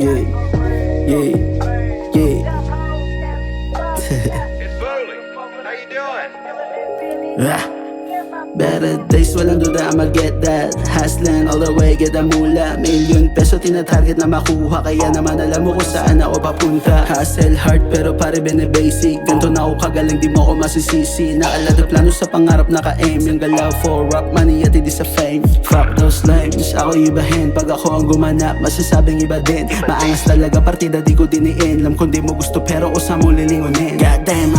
Yeah, yeah, yeah. It's Bowley. How you doing? Better days, walang duda I'ma get that. Hustling all the way, get the mula. Million peso tinatarget na makuha, kaya naman alam mo kung saan ako papunta. Hustle hard pero pare bene-basic. Ganto na ako kagaling, di mo ako masisisi. Naalala plano sa pangarap, naka-aim. Yung galaw for rap money at hindi sa fame. Fuck those lames, ako ibahin. Pag ako ang gumanap, masasabing iba din. Maangas talaga, partida di ko diniin. Alam kung di mo gusto pero usa mo lilingunin. Goddamn,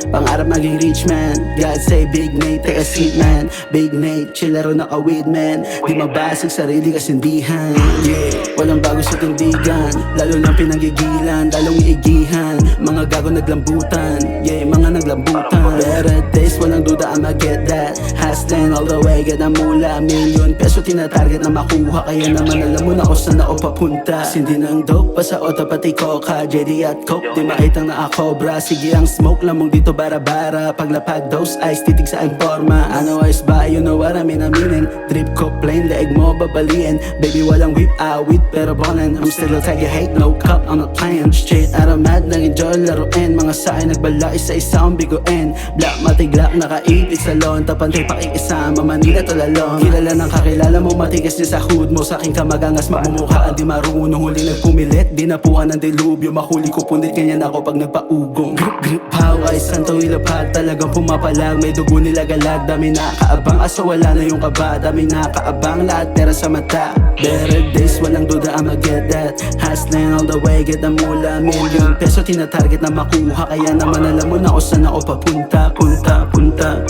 pangarap maging rich man. God say Big Nate, take a seat man. Big Nate, chillero naka-weed man. Di mabasag sarili kasindihan. Yeah, walang bago sa tindigan. Lalo lang pinanggigilan, lalong iigihan. Mga gago naglambutan, yeah, mga naglambutan. Better days, walang duda I'ma get that. Hustling all the way, get na mula. Million peso tinatarget na makuha, kaya naman alam mo na kung saan ako papunta. Sindi ng dope, pa sa auto pati coca. JD at coke, di makitang na ako bra. Sige ang smoke, lamang dito bara-bara. Paglapag those eyes, titig sa forma. Ano ayos ba? You know what I mean, aminin. Drip ko plain, leeg mo babaliin. Baby walang whip, awit pero ballin'. I'm still a tag you hate, no cup, I'm not playing. Straight out of mad, nag-enjoy laruin. Mga saay nagbala, isa-isa ang biguin. Black matiglak, nakaipit sa lawn. Tapantay pakikisama, Manila to lalong. Kilala ng kakilala mo, matigas niya sa hood mo. Sa aking kamagangas, magmumukha di marunong. Huli nagpumilit, di napuan ng dilubyo. Mahuli ko punit, ganyan ako pag nagpaugong. Grip how ay santo ilapad, talagang pumapalag. May dugo nila galag, dami nakaabang. Aso wala na yung kaba, dami nakaabang. Lahat pera sa mata. Better days, walang duda I'ma get that. Hustling all the way, get the mula. Million peso tinatarget na makuha, kaya naman alam mo na kung saan ako papunta. Punta, punta.